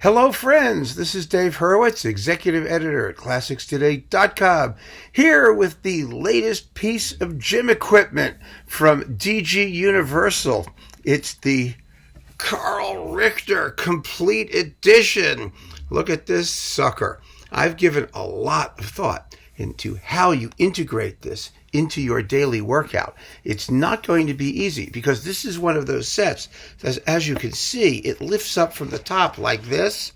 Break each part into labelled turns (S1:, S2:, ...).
S1: Hello, friends. This is Dave Hurwitz, executive editor at ClassicsToday.com, here with the latest piece of gym equipment from DG Universal. It's the Karl Richter Complete Edition. Look at this sucker. I've given a lot of thought into how you integrate this into your daily workout. It's not going to be easy because this is one of those sets that, as you can see, it lifts up from the top like this.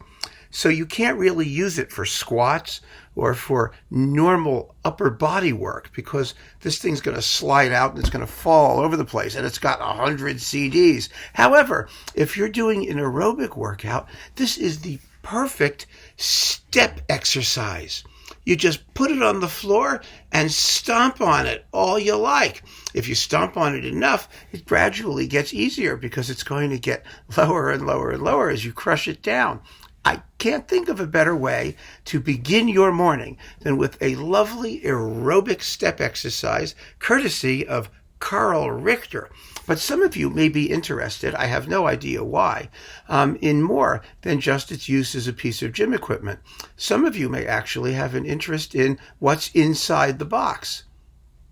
S1: So you can't really use it for squats or for normal upper body work because this thing's going to slide out and it's going to fall all over the place, and it's got 100 CDs. However, if you're doing an aerobic workout, this is the perfect step exercise. You just put it on the floor and stomp on it all you like. If you stomp on it enough, it gradually gets easier because it's going to get lower and lower and lower as you crush it down. I can't think of a better way to begin your morning than with a lovely aerobic step exercise courtesy of Karl Richter. But some of you may be interested, I have no idea why, in more than just its use as a piece of gym equipment. Some of you may actually have an interest in what's inside the box.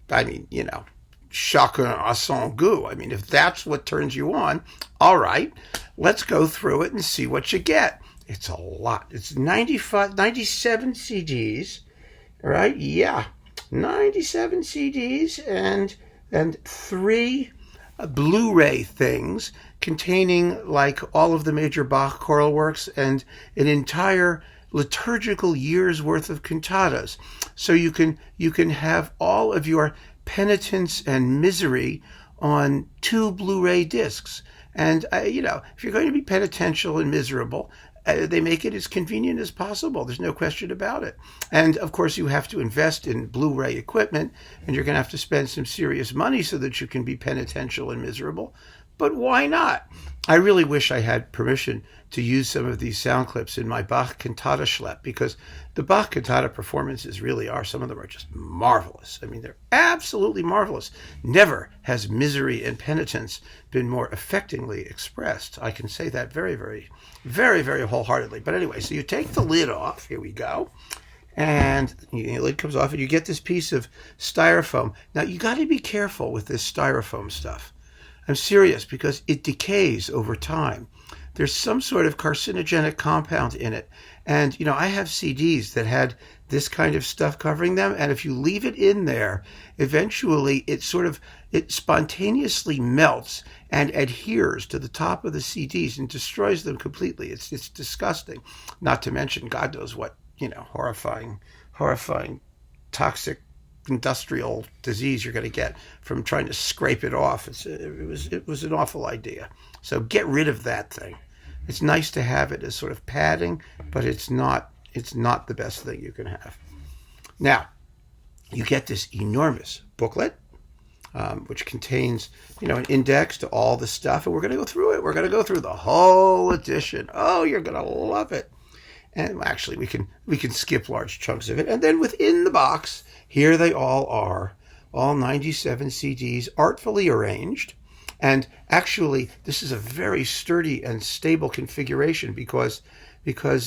S1: I mean, chacun a son goût. I mean, if that's what turns you on, all right, let's go through it and see what you get. It's a lot. It's 97 CDs, right? Yeah, 97 CDs and 3 Blu-ray things containing like all of the major Bach choral works and an entire liturgical year's worth of cantatas. So you can have all of your penitence and misery on 2 Blu-ray discs. And if you're going to be penitential and miserable, they make it as convenient as possible. There's no question about it. And of course, you have to invest in Blu-ray equipment, and you're going to have to spend some serious money so that you can be penitential and miserable. But why not? I really wish I had permission to use some of these sound clips in my Bach cantata schlep, because the Bach cantata performances really are, some of them are just marvelous. I mean, they're absolutely marvelous. Never has misery and penitence been more affectingly expressed. I can say that very, very, very, very wholeheartedly. But anyway, so you take the lid off. Here we go. And the lid comes off, and you get this piece of styrofoam. Now, you got to be careful with this styrofoam stuff. I'm serious, because it decays over time. There's some sort of carcinogenic compound in it. And, I have CDs that had this kind of stuff covering them. And if you leave it in there, eventually it spontaneously melts and adheres to the top of the CDs and destroys them completely. It's disgusting. Not to mention, God knows what, horrifying, toxic industrial disease you're going to get from trying to scrape it off. It was an awful idea. So get rid of that thing. It's nice to have it as sort of padding, but it's not the best thing you can have. Now, you get this enormous booklet, which contains, an index to all the stuff, and we're going to go through it. We're going to go through the whole edition. Oh, you're going to love it. And actually, we can skip large chunks of it. And then within the box, here they all are, all 97 CDs artfully arranged. And actually, this is a very sturdy and stable configuration because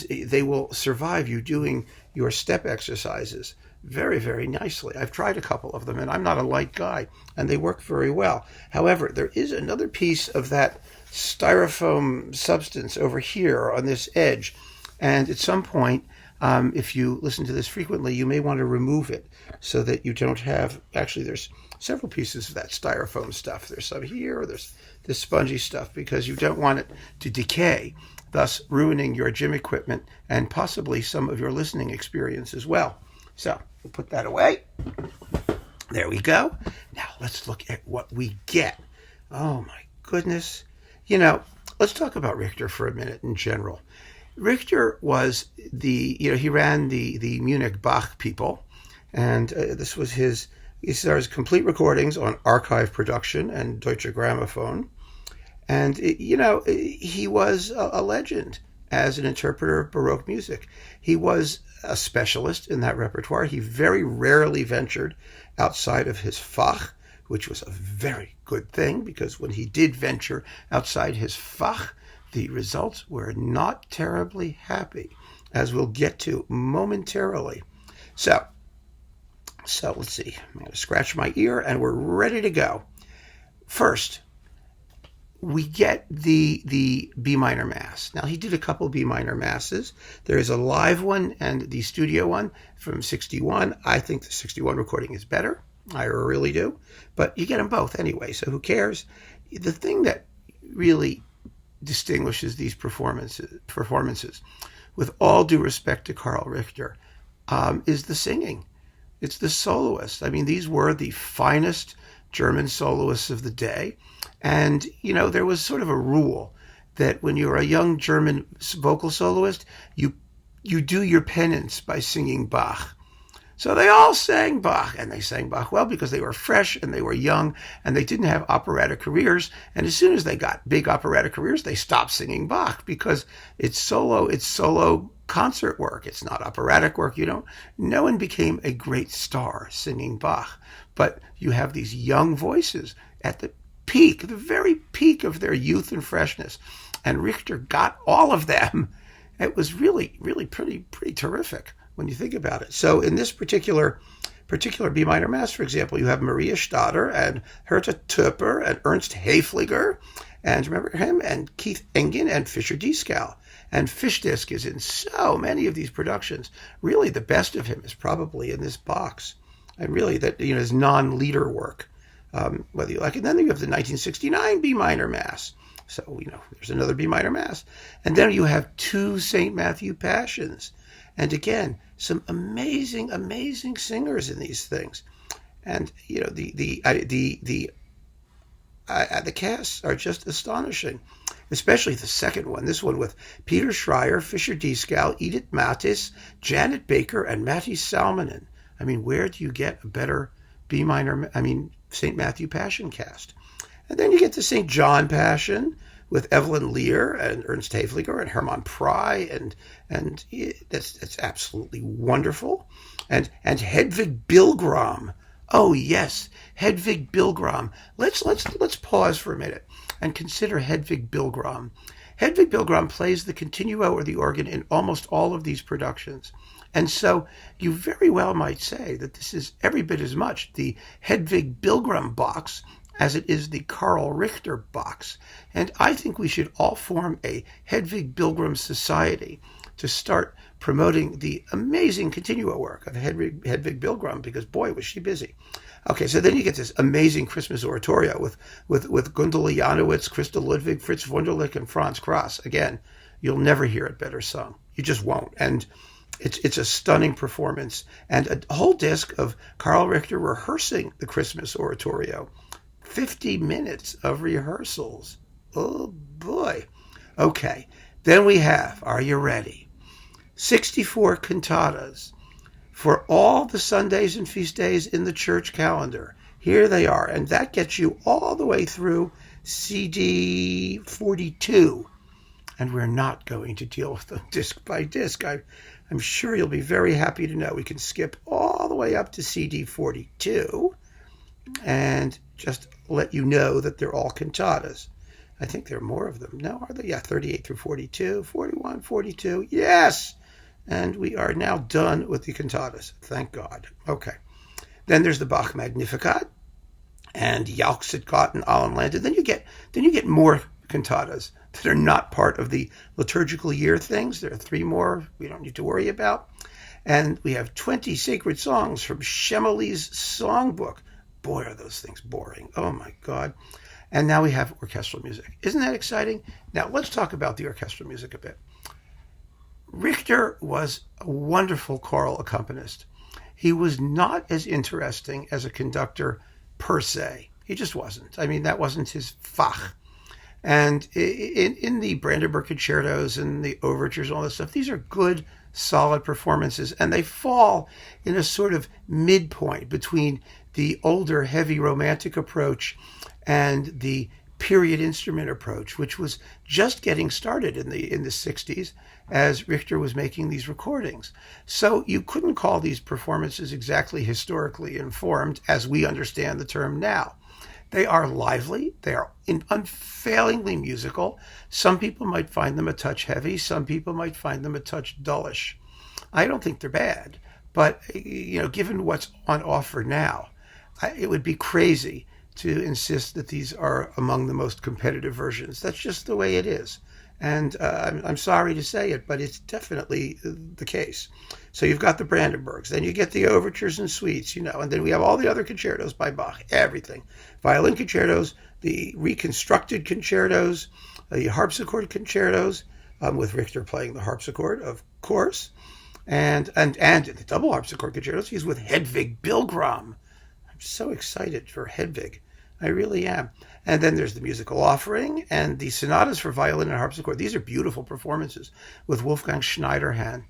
S1: they will survive you doing your step exercises very, very nicely. I've tried a couple of them, and I'm not a light guy, and they work very well. However, there is another piece of that styrofoam substance over here on this edge, and at some point, if you listen to this frequently, you may want to remove it so that you don't have, actually there's several pieces of that styrofoam stuff. There's some here, there's this spongy stuff, because you don't want it to decay, thus ruining your gym equipment and possibly some of your listening experience as well. So we'll put that away. There we go. Now let's look at what we get. Oh my goodness. Let's talk about Richter for a minute in general. Richter was he ran the Munich Bach people, and this was his complete recordings on Archive Production and Deutsche Grammophon. And, he was a legend as an interpreter of Baroque music. He was a specialist in that repertoire. He very rarely ventured outside of his Fach, which was a very good thing, because when he did venture outside his Fach, the results were not terribly happy, as we'll get to momentarily. So let's see. I'm going to scratch my ear, and we're ready to go. First, we get the B minor Mass. Now, he did a couple B minor Masses. There is a live one and the studio one from 61. I think the 61 recording is better. I really do. But you get them both anyway, so who cares? The thing that really distinguishes these performances, with all due respect to Karl Richter, is the singing. It's the soloists. I mean, these were the finest German soloists of the day. And, there was sort of a rule that when you're a young German vocal soloist, you do your penance by singing Bach. So they all sang Bach, and they sang Bach well because they were fresh and they were young and they didn't have operatic careers. And as soon as they got big operatic careers, they stopped singing Bach because it's solo concert work. It's not operatic work. No one became a great star singing Bach, but you have these young voices at the very peak of their youth and freshness. And Richter got all of them. It was really, really pretty terrific when you think about it. So in this particular B minor Mass, for example, you have Maria Stadter and Herta Töpper and Ernst Häfliger, and remember him, and Keith Engen and Fischer Dieskau. And Fischdisk is in so many of these productions. Really, the best of him is probably in this box. And really, that his non-leader work, whether you like it. And then you have the 1969 B minor Mass. So, there's another B minor Mass. And then you have two St. Matthew Passions. And again, some amazing, amazing singers in these things. And, the casts are just astonishing, especially the second one. This one with Peter Schreier, Fischer Dieskau, Edith Mathis, Janet Baker, and Matti Salminen. I mean, where do you get a better St. Matthew Passion cast? And then you get the St. John Passion with Evelyn Lear and Ernst Häfliger and Hermann Prey, and that's absolutely wonderful. And Hedvig Bilgram. Oh yes, Hedvig Bilgram. Let's pause for a minute and consider Hedvig Bilgram. Hedvig Bilgram plays the continuo or the organ in almost all of these productions. And so you very well might say that this is every bit as much the Hedvig Bilgram box as it is the Karl Richter box. And I think we should all form a Hedvig Bilgram Society to start promoting the amazing continuo work of Hedvig Bilgram, because boy, was she busy. Okay, so then you get this amazing Christmas oratorio with Gundula Janowitz, Christa Ludwig, Fritz Wunderlich, and Franz Krass. Again, you'll never hear it better sung. You just won't. And it's a stunning performance. And a whole disc of Karl Richter rehearsing the Christmas oratorio. 50 minutes of rehearsals. Oh boy. Okay, then we have, are you ready? 64 cantatas for all the Sundays and feast days in the church calendar. Here they are, and that gets you all the way through CD 42. And we're not going to deal with them disc by disc. I'm sure you'll be very happy to know we can skip all the way up to CD 42 and just let you know that they're all cantatas. I think there are more of them. No, are they? Yeah, 38 through 42, 41, 42. Yes! And we are now done with the cantatas. Thank God. Okay. Then there's the Bach Magnificat and Jauchzet Gott in allen Lande. Then you get more cantatas that are not part of the liturgical year things. There are 3 more we don't need to worry about. And we have 20 sacred songs from Schemeli's songbook. Boy, are those things boring. Oh, my God. And now we have orchestral music. Isn't that exciting? Now, let's talk about the orchestral music a bit. Richter was a wonderful choral accompanist. He was not as interesting as a conductor per se. He just wasn't. I mean, that wasn't his Fach. And in the Brandenburg concertos and the overtures and all this stuff, these are good, solid performances, and they fall in a sort of midpoint between the older, heavy romantic approach and the period instrument approach, which was just getting started in the 60s as Richter was making these recordings. So you couldn't call these performances exactly historically informed as we understand the term now. They are lively. They are unfailingly musical. Some people might find them a touch heavy. Some people might find them a touch dullish. I don't think they're bad, but given what's on offer now, it would be crazy to insist that these are among the most competitive versions. That's just the way it is. And I'm sorry to say it, but it's definitely the case. So you've got the Brandenburgs, then you get the overtures and suites, and then we have all the other concertos by Bach, everything. Violin concertos, the reconstructed concertos, the harpsichord concertos, with Richter playing the harpsichord, of course. And the double harpsichord concertos, he's with Hedwig Bilgram. I'm so excited for Hedwig. I really am. And then there's the musical offering and the sonatas for violin and harpsichord. These are beautiful performances with Wolfgang Schneiderhan.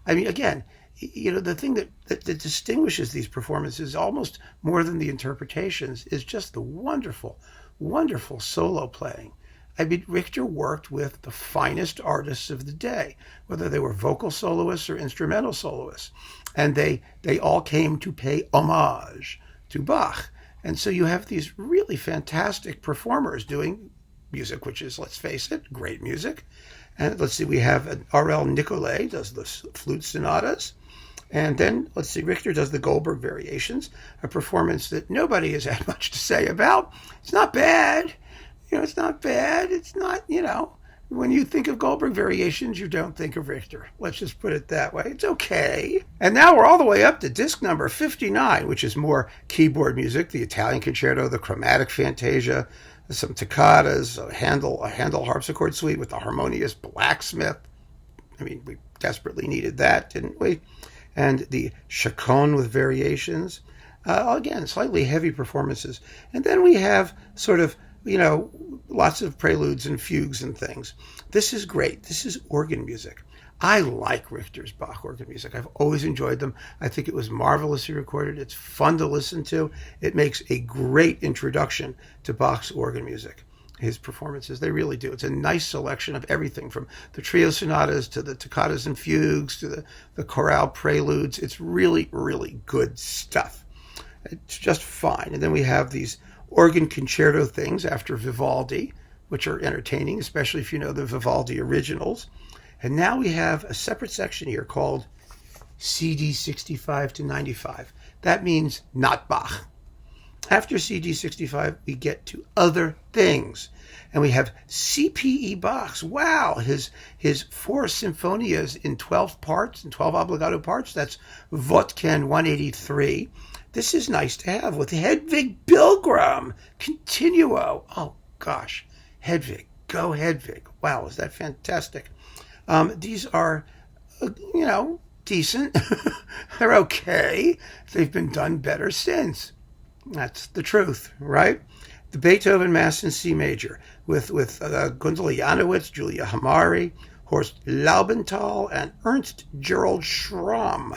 S1: I mean, again, the thing that distinguishes these performances almost more than the interpretations is just the wonderful, wonderful solo playing. I mean, Richter worked with the finest artists of the day, whether they were vocal soloists or instrumental soloists. And they all came to pay homage to Bach. And so you have these really fantastic performers doing music, which is, let's face it, great music. And let's see, we have R.L. Nicolai does the flute sonatas. And then, let's see, Richter does the Goldberg Variations, a performance that nobody has had much to say about. It's not bad. It's not bad. It's not, when you think of Goldberg Variations, you don't think of Richter. Let's just put it that way. It's okay. And now we're all the way up to disc number 59, which is more keyboard music, the Italian Concerto, the Chromatic Fantasia, some toccatas, a Handel harpsichord suite with the harmonious blacksmith. I mean, we desperately needed that, didn't we? And the Chaconne with variations. Again, slightly heavy performances. And then we have sort of, lots of preludes and fugues and things. This is great. This is organ music. I like Richter's Bach organ music. I've always enjoyed them. I think it was marvelously recorded. It's fun to listen to. It makes a great introduction to Bach's organ music. His performances, they really do. It's a nice selection of everything from the trio sonatas to the toccatas and fugues to the chorale preludes. It's really, really good stuff. It's just fine. And then we have these organ concerto things after Vivaldi, which are entertaining, especially if you know the Vivaldi originals. And now we have a separate section here called CD 65 to 95. That means not Bach. After CD 65, we get to other things. And we have CPE Bach's. Wow, his 4 symphonias in 12 parts, in 12 obligato parts. That's Wotken 183. This is nice to have with Hedwig Bilgram, Continuo. Oh, gosh. Hedwig. Go Hedwig. Wow, is that fantastic. These are, decent. They're okay. They've been done better since. That's the truth, right? The Beethoven Mass in C major with Gundel Janowitz, Julia Hamari, Horst Laubenthal, and Ernst Gerald Schramm.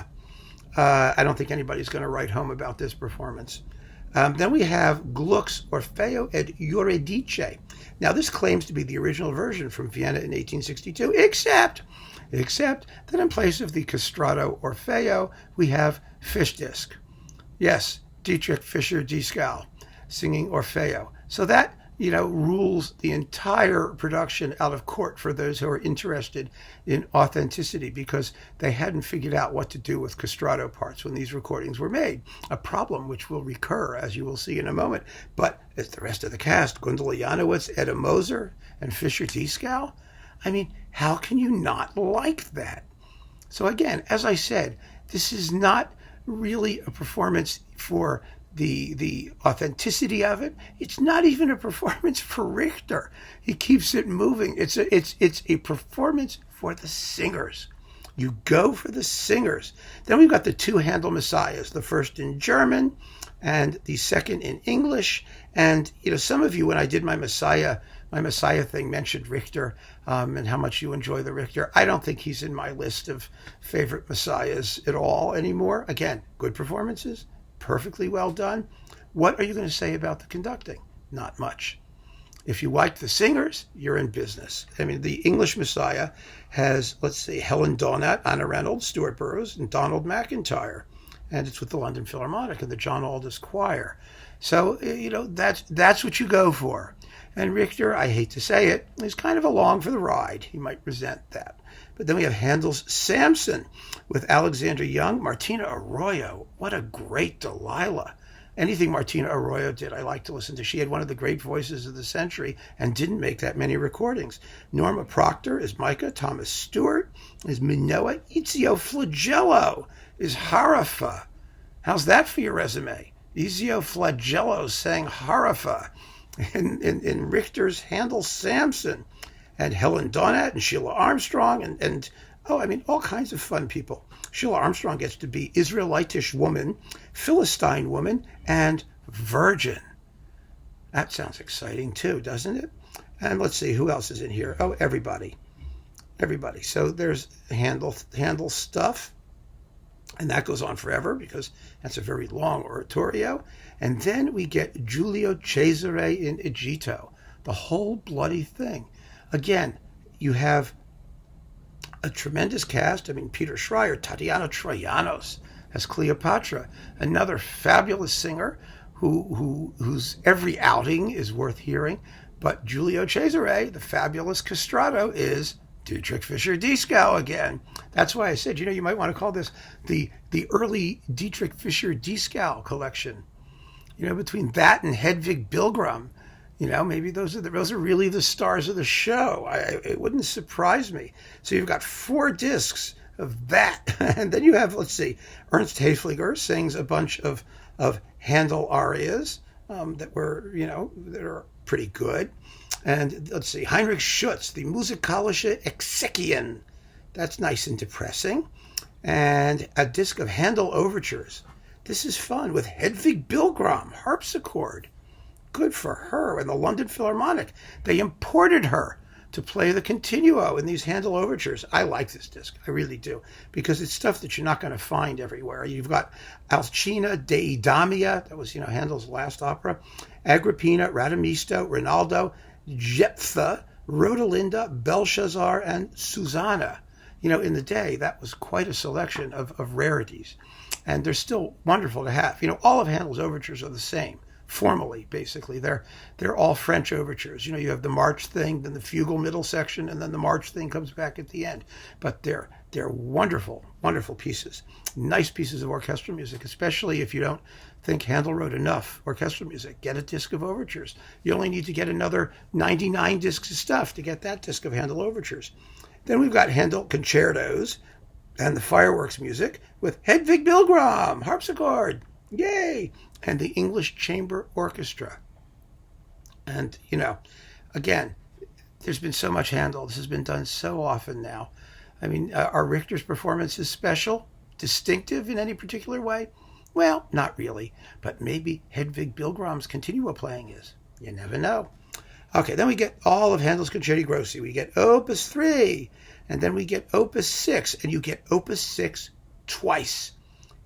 S1: I don't think anybody's going to write home about this performance. Then we have Gluck's Orfeo ed Euridice. Now, this claims to be the original version from Vienna in 1862, except that in place of the castrato Orfeo, we have Fischdisk. Yes, Dietrich Fischer-Dieskau singing Orfeo. So that, rules the entire production out of court for those who are interested in authenticity, because they hadn't figured out what to do with castrato parts when these recordings were made, a problem which will recur, as you will see in a moment. But as the rest of the cast, Gundel Janowitz, Edda Moser, and Fischer-Dieskau, I mean, how can you not like that? So again, as I said, this is not really a performance for the authenticity of it. It's not even a performance for Richter. He keeps it moving. It's a performance for the singers. You go for the singers. Then we've got the 2 Handel Messiahs, the first in German and the second in English. And some of you, when I did my Messiah thing, mentioned Richter and how much you enjoy the Richter. I don't think he's in my list of favorite Messiahs at all anymore. Again, good performances, perfectly well done. What are you going to say about the conducting? Not much. If you like the singers, you're in business. I mean, the English Messiah has, let's see, Helen Donat, Anna Reynolds, Stuart Burroughs, and Donald McIntyre. And it's with the London Philharmonic and the John Aldous Choir. So, that's what you go for. And Richter, I hate to say it, is kind of along for the ride. He might resent that. But then we have Handel's Samson with Alexander Young, Martina Arroyo. What a great Delilah. Anything Martina Arroyo did, I like to listen to. She had one of the great voices of the century and didn't make that many recordings. Norma Proctor is Micah. Thomas Stewart is Minoa. Ezio Flagello is Harafa. How's that for your resume? Ezio Flagello sang Harafa in Richter's Handel Samson. And Helen Donat and Sheila Armstrong and all kinds of fun people. Sheila Armstrong gets to be Israelitish woman, Philistine woman, and virgin. That sounds exciting too, doesn't it? And let's see, who else is in here? Oh, everybody. So there's Handel stuff, and that goes on forever because that's a very long oratorio. And then we get Giulio Cesare in Egitto, the whole bloody thing. Again, you have a tremendous cast. I mean, Peter Schreier, Tatiana Troyanos as Cleopatra, another fabulous singer whose every outing is worth hearing. But Giulio Cesare, the fabulous castrato, is Dietrich Fischer-Dieskau again. That's why I said, you might want to call this the early Dietrich Fischer-Dieskau collection. Between that and Hedwig Bilgram, maybe those are really the stars of the show. It wouldn't surprise me. So you've got 4 discs of that. And then you have, let's see, Ernst Haefliger sings a bunch of Handel arias that are pretty good. And let's see, Heinrich Schütz, the Musikalische Exequien. That's nice and depressing. And a disc of Handel overtures. This is fun with Hedwig Bilgram, harpsichord. Good for her. And the London Philharmonic, they imported her to play the continuo in these Handel overtures. I like this disc. I really do. Because it's stuff that you're not going to find everywhere. You've got Alcina Dei Damia. That was, Handel's last opera. Agrippina, Radamisto, Rinaldo, Jephthah, Rodelinda, Belshazzar, and Susanna. In the day, that was quite a selection of rarities. And they're still wonderful to have. All of Handel's overtures are the same. Formally, basically, they're all French overtures. You have the march thing, then the fugal middle section, and then the march thing comes back at the end. But they're wonderful, wonderful pieces. Nice pieces of orchestral music, especially if you don't think Handel wrote enough orchestral music. Get a disc of overtures. You only need to get another 99 discs of stuff to get that disc of Handel overtures. Then we've got Handel concertos and the fireworks music with Hedwig Bilgram, harpsichord. Yay! And the English Chamber Orchestra. And, again, there's been so much Handel. This has been done so often now. I mean, are Richter's performances special? Distinctive in any particular way? Well, not really. But maybe Hedwig Bilgram's continuo playing is. You never know. Okay, then we get all of Handel's Concerti Grossi. We get Opus 3, and then we get Opus 6, and you get Opus 6 twice.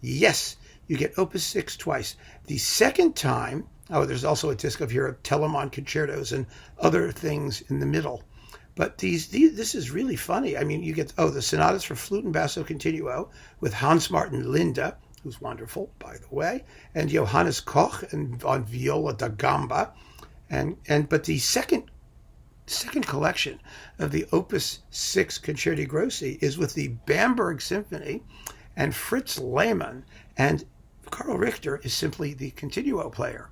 S1: Yes, you get Opus 6 twice. The second time, there's also a disc of here of Telemann concertos and other things in the middle. But this is really funny. I mean, you get, the sonatas for flute and basso continuo with Hans Martin Linde, who's wonderful, by the way, and Johannes Koch and on viola da gamba. But the second collection of the Opus 6 Concerti Grossi is with the Bamberg Symphony and Fritz Lehmann, and Karl Richter is simply the continuo player.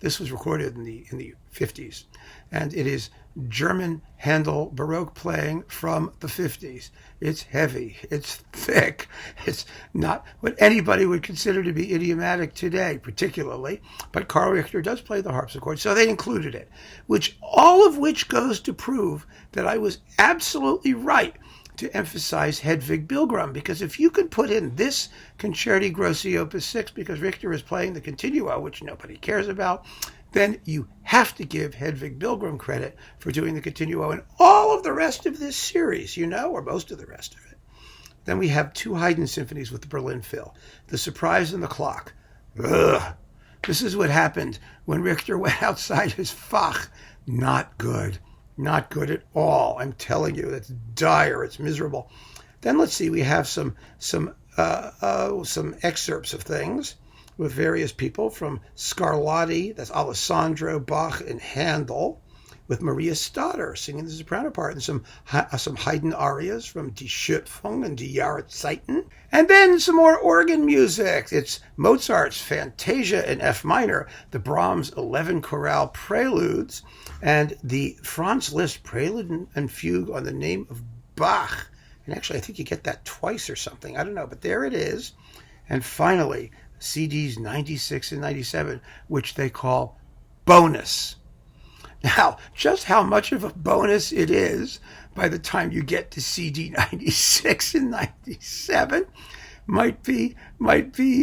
S1: This was recorded in the 50s, and it is German Handel Baroque playing from the 50s. It's heavy, it's thick, it's not what anybody would consider to be idiomatic today, particularly, but Karl Richter does play the harpsichord, so they included it, all of which goes to prove that I was absolutely right to emphasize Hedwig Bilgram, because if you can put in this Concerti Grossi Opus 6 because Richter is playing the continuo, which nobody cares about, then you have to give Hedwig Bilgram credit for doing the continuo and all of the rest of this series, or most of the rest of it. Then we have 2 Haydn symphonies with the Berlin Phil, The Surprise and the Clock. Ugh. This is what happened when Richter went outside his Fach. Not good. Not good at all. I'm telling you, that's dire. It's miserable. Then let's see. We have some excerpts of things. with various people from Scarlatti, that's Alessandro, Bach, and Handel, with Maria Stodder singing the soprano part, and some Haydn arias from Die Schöpfung and Die Jahreszeiten. And then some more organ music. It's Mozart's Fantasia in F minor, the Brahms 11 chorale preludes, and the Franz Liszt Prelude and Fugue on the Name of Bach. And actually, I think you get that twice or something. I don't know, but there it is. And finally, CDs 96 and 97, which they call bonus. Now, just how much of a bonus it is by the time you get to CD 96 and 97 might be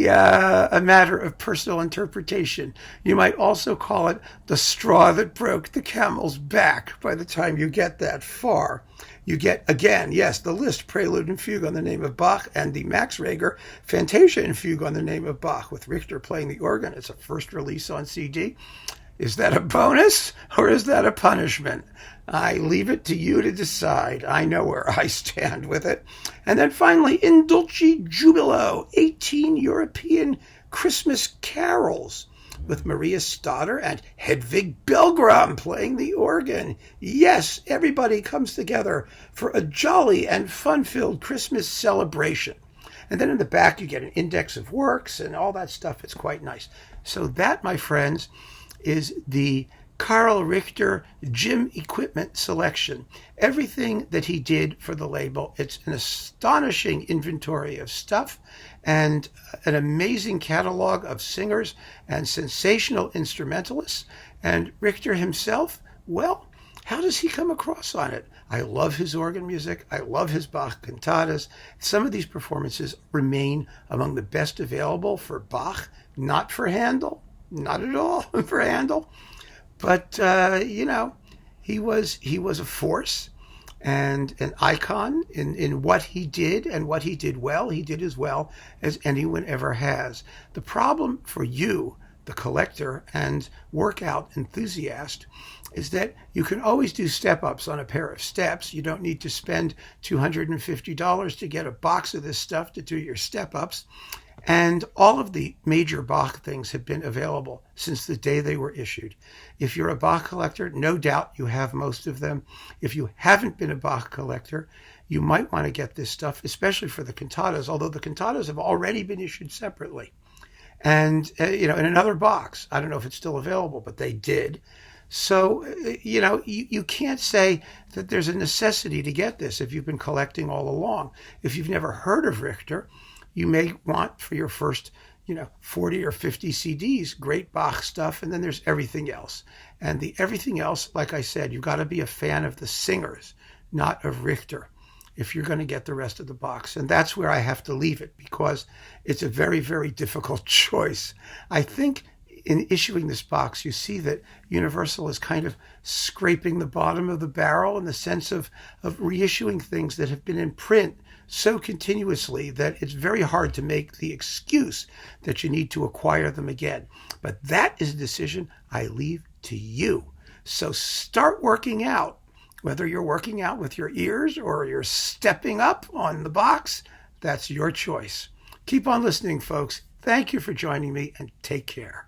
S1: a matter of personal interpretation. You might also call it the straw that broke the camel's back by the time you get that far. You get, again, yes, the Liszt Prelude and Fugue on the Name of Bach, and the Max Reger Fantasia and Fugue on the Name of Bach, with Richter playing the organ. It's a first release on CD. Is that a bonus or is that a punishment? I leave it to you to decide. I know where I stand with it. And then finally, In Dulce Jubilo, 18 European Christmas carols, with Maria Stodder and Hedvig Belgram playing the organ. Yes, everybody comes together for a jolly and fun-filled Christmas celebration. And then in the back, you get an index of works and all that stuff. It's quite nice. So that, my friends, is the Karl Richter gym equipment selection. Everything that he did for the label. It's an astonishing inventory of stuff and an amazing catalog of singers and sensational instrumentalists. And Richter himself, well, how does he come across on it? I love his organ music. I love his Bach cantatas. Some of these performances remain among the best available for Bach, not for Handel. Not at all for Handel, but he was a force and an icon in what he did, and what he did well. He did as well as anyone ever has. The problem for you, the collector and workout enthusiast, is that you can always do step-ups on a pair of steps. You don't need to spend $250 to get a box of this stuff to do your step-ups. And all of the major Bach things have been available since the day they were issued. If you're a Bach collector, no doubt you have most of them. If you haven't been a Bach collector, you might want to get this stuff, especially for the cantatas, although the cantatas have already been issued separately. And, in another box. I don't know if it's still available, but they did. So, you can't say that there's a necessity to get this if you've been collecting all along. If you've never heard of Richter, you may want for your first, 40 or 50 CDs, great Bach stuff, and then there's everything else. And the everything else, like I said, you've got to be a fan of the singers, not of Richter, if you're going to get the rest of the box. And that's where I have to leave it, because it's a very, very difficult choice. I think in issuing this box, you see that Universal is kind of scraping the bottom of the barrel in the sense of reissuing things that have been in print so continuously that it's very hard to make the excuse that you need to acquire them again. But that is a decision I leave to you. So start working out, whether you're working out with your ears or you're stepping up on the box, that's your choice. Keep on listening, folks. Thank you for joining me, and take care.